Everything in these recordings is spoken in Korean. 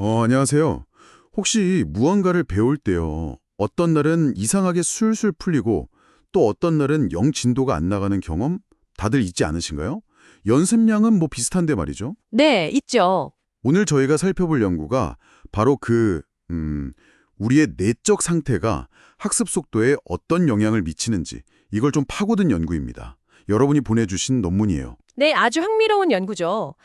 안녕하세요. 혹시 무언가를 배울 때요. 어떤 날은 이상하게 술술 풀리고 또 어떤 날은 영 진도가 안 나가는 경험 다들 있지 않으신가요? 연습량은 뭐 비슷한데 말이죠. 네, 있죠. 오늘 저희가 살펴볼 연구가 바로 우리의 내적 상태가 학습 속도에 어떤 영향을 미치는지 이걸 좀 파고든 연구입니다. 여러분이 보내주신 논문이에요. 네, 아주 흥미로운 연구죠.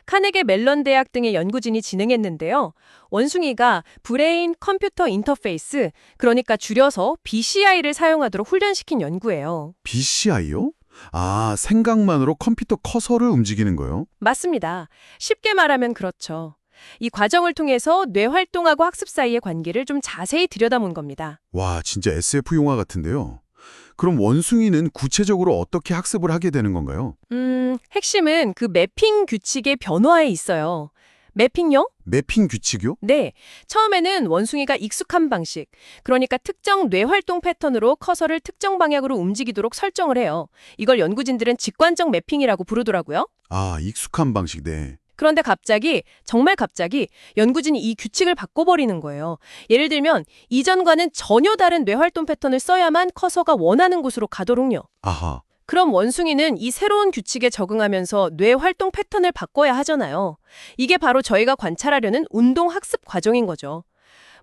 카네게 멜론 대학 등의 연구진이 진행했는데요. 원숭이가 브레인 컴퓨터 인터페이스, 그러니까 줄여서 BCI를 사용하도록 훈련시킨 연구예요. BCI요? 아, 생각만으로 컴퓨터 커서를 움직이는 거요? 맞습니다. 쉽게 말하면 그렇죠. 이 과정을 통해서 뇌 활동하고 학습 사이의 관계를 좀 자세히 들여다본 겁니다. 와, 진짜 SF 영화 같은데요. 그럼 원숭이는 구체적으로 어떻게 학습을 하게 되는 건가요? 핵심은 그 매핑 규칙의 변화에 있어요. 매핑요? 매핑 규칙이요? 네, 처음에는 원숭이가 익숙한 방식, 그러니까 특정 뇌활동 패턴으로 커서를 특정 방향으로 움직이도록 설정을 해요. 이걸 연구진들은 직관적 매핑이라고 부르더라고요. 아, 익숙한 방식, 네. 그런데 갑자기, 정말 갑자기 연구진이 이 규칙을 바꿔버리는 거예요. 예를 들면 이전과는 전혀 다른 뇌활동 패턴을 써야만 커서가 원하는 곳으로 가도록요. 아하, 그럼 원숭이는 이 새로운 규칙에 적응하면서 뇌 활동 패턴을 바꿔야 하잖아요. 이게 바로 저희가 관찰하려는 운동 학습 과정인 거죠.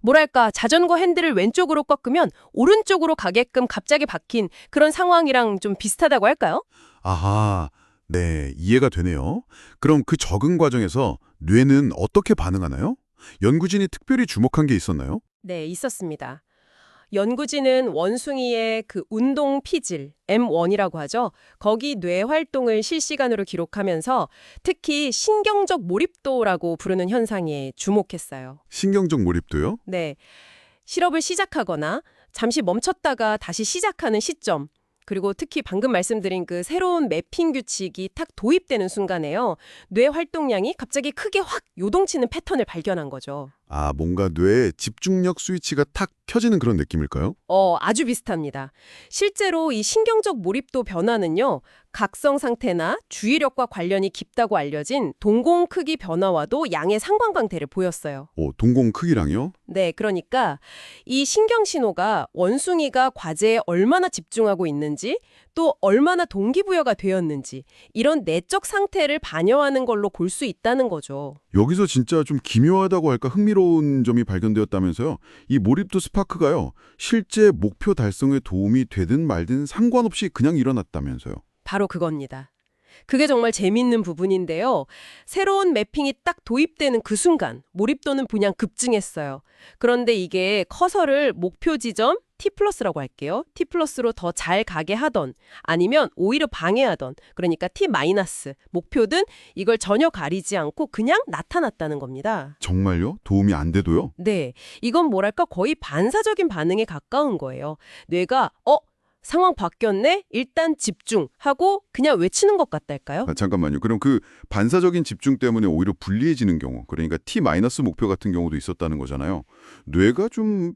뭐랄까, 자전거 핸들을 왼쪽으로 꺾으면 오른쪽으로 가게끔 갑자기 바뀐 그런 상황이랑 좀 비슷하다고 할까요? 아하, 네, 이해가 되네요. 그럼 그 적응 과정에서 뇌는 어떻게 반응하나요? 연구진이 특별히 주목한 게 있었나요? 네, 있었습니다. 연구진은 원숭이의 그 운동 피질, M1이라고 하죠. 거기 뇌 활동을 실시간으로 기록하면서 특히 신경적 몰입도라고 부르는 현상에 주목했어요. 신경적 몰입도요? 네. 실험을 시작하거나 잠시 멈췄다가 다시 시작하는 시점, 그리고 특히 방금 말씀드린 그 새로운 매핑 규칙이 탁 도입되는 순간에요. 뇌 활동량이 갑자기 크게 확 요동치는 패턴을 발견한 거죠. 아, 뭔가 뇌에 집중력 스위치가 탁 켜지는 그런 느낌일까요? 아주 비슷합니다. 실제로 이 신경적 몰입도 변화는요, 각성 상태나 주의력과 관련이 깊다고 알려진 동공 크기 변화와도 양의 상관관계를 보였어요. 오, 동공 크기랑요? 네, 그러니까 이 신경 신호가 원숭이가 과제에 얼마나 집중하고 있는지, 또 얼마나 동기부여가 되었는지, 이런 내적 상태를 반영하는 걸로 볼 수 있다는 거죠. 여기서 진짜 좀 기묘하다고 할까 흥미로운 점이 발견되었다면서요. 이 몰입도 스파크가요. 실제 목표 달성에 도움이 되든 말든 상관없이 그냥 일어났다면서요. 바로 그겁니다. 그게 정말 재밌는 부분인데요. 새로운 매핑이 딱 도입되는 그 순간 몰입도는 그냥 급증했어요. 그런데 이게 커서를 목표 지점 T+라고 할게요. T+로 더 잘 가게 하던 아니면 오히려 방해하던 그러니까 T- 목표든 이걸 전혀 가리지 않고 그냥 나타났다는 겁니다. 정말요? 도움이 안 돼도요? 네, 이건 뭐랄까 거의 반사적인 반응에 가까운 거예요. 뇌가 상황 바뀌었네? 일단 집중하고 그냥 외치는 것 같달까요? 아, 잠깐만요. 그럼 그 반사적인 집중 때문에 오히려 불리해지는 경우, 그러니까 T- 목표 같은 경우도 있었다는 거잖아요. 뇌가 좀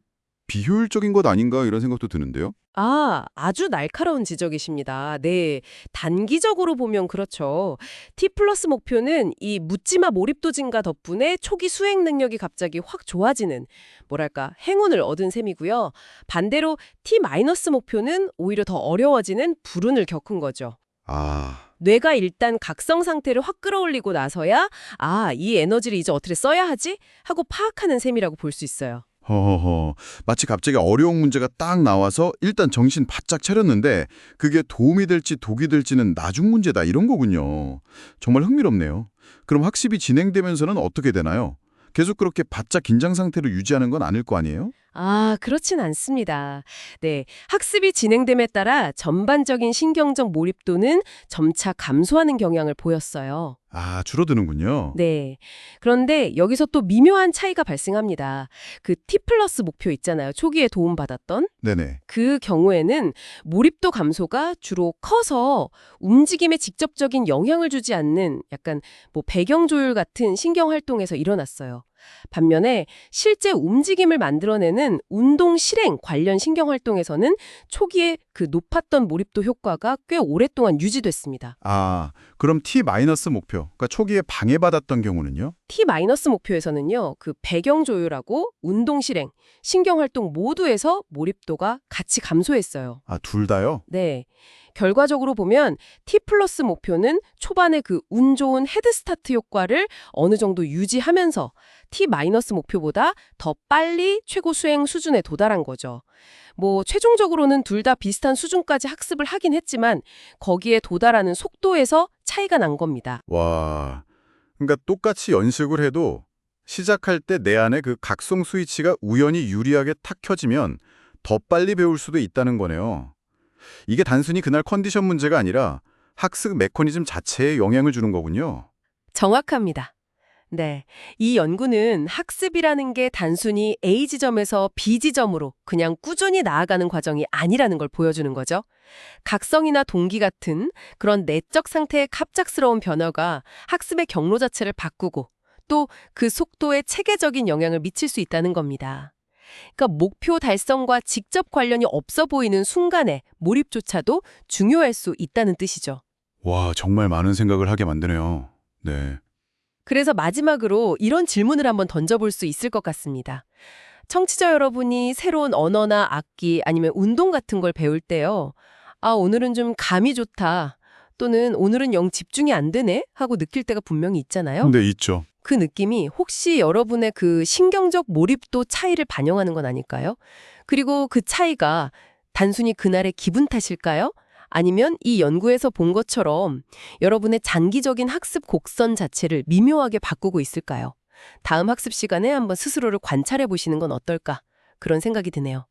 비효율적인 것 아닌가 이런 생각도 드는데요. 아주 날카로운 지적이십니다. 네, 단기적으로 보면 그렇죠. T+ 목표는 이 묻지마 몰입도 증가 덕분에 초기 수행 능력이 갑자기 확 좋아지는, 뭐랄까, 행운을 얻은 셈이고요. 반대로 T- 목표는 오히려 더 어려워지는 불운을 겪은 거죠. 아, 뇌가 일단 각성 상태를 확 끌어올리고 나서야 이 에너지를 이제 어떻게 써야 하지? 하고 파악하는 셈이라고 볼 수 있어요. 허허허. 마치 갑자기 어려운 문제가 딱 나와서 일단 정신 바짝 차렸는데 그게 도움이 될지 독이 될지는 나중 문제다 이런 거군요. 정말 흥미롭네요. 그럼 학습이 진행되면서는 어떻게 되나요? 계속 그렇게 바짝 긴장 상태를 유지하는 건 아닐 거 아니에요? 그렇진 않습니다. 네, 학습이 진행됨에 따라 전반적인 신경적 몰입도는 점차 감소하는 경향을 보였어요. 아, 줄어드는군요. 네. 그런데 여기서 또 미묘한 차이가 발생합니다. 그 T+ 목표 있잖아요. 초기에 도움받았던. 네네. 그 경우에는 몰입도 감소가 주로 커서 움직임에 직접적인 영향을 주지 않는 약간 뭐 배경 조율 같은 신경 활동에서 일어났어요. 반면에 실제 움직임을 만들어내는 운동 실행 관련 신경 활동에서는 초기에 그 높았던 몰입도 효과가 꽤 오랫동안 유지됐습니다. 아, 그럼 T- 목표, 그러니까 초기에 방해받았던 경우는요? T- 목표에서는요, 그 배경 조율하고 운동 실행, 신경 활동 모두에서 몰입도가 같이 감소했어요. 아, 둘 다요? 네. 결과적으로 보면 T+ 목표는 초반에 그 운 좋은 헤드스타트 효과를 어느 정도 유지하면서 T- 목표보다 더 빨리 최고 수행 수준에 도달한 거죠. 뭐 최종적으로는 둘 다 비슷한 수준까지 학습을 하긴 했지만 거기에 도달하는 속도에서 차이가 난 겁니다. 와, 그러니까 똑같이 연습을 해도 시작할 때 내 안에 그 각성 스위치가 우연히 유리하게 탁 켜지면 더 빨리 배울 수도 있다는 거네요. 이게 단순히 그날 컨디션 문제가 아니라 학습 메커니즘 자체에 영향을 주는 거군요. 정확합니다. 네. 이 연구는 학습이라는 게 단순히 A 지점에서 B 지점으로 그냥 꾸준히 나아가는 과정이 아니라는 걸 보여주는 거죠. 각성이나 동기 같은 그런 내적 상태의 갑작스러운 변화가 학습의 경로 자체를 바꾸고 또 그 속도에 체계적인 영향을 미칠 수 있다는 겁니다. 그러니까 목표 달성과 직접 관련이 없어 보이는 순간에 몰입조차도 중요할 수 있다는 뜻이죠. 와, 정말 많은 생각을 하게 만드네요. 네. 그래서 마지막으로 이런 질문을 한번 던져볼 수 있을 것 같습니다. 청취자 여러분이 새로운 언어나 악기 아니면 운동 같은 걸 배울 때요. 아, 오늘은 좀 감이 좋다. 또는 오늘은 영 집중이 안 되네? 하고 느낄 때가 분명히 있잖아요. 네, 있죠. 그 느낌이 혹시 여러분의 그 신경적 몰입도 차이를 반영하는 건 아닐까요? 그리고 그 차이가 단순히 그날의 기분 탓일까요? 아니면 이 연구에서 본 것처럼 여러분의 장기적인 학습 곡선 자체를 미묘하게 바꾸고 있을까요? 다음 학습 시간에 한번 스스로를 관찰해 보시는 건 어떨까? 그런 생각이 드네요.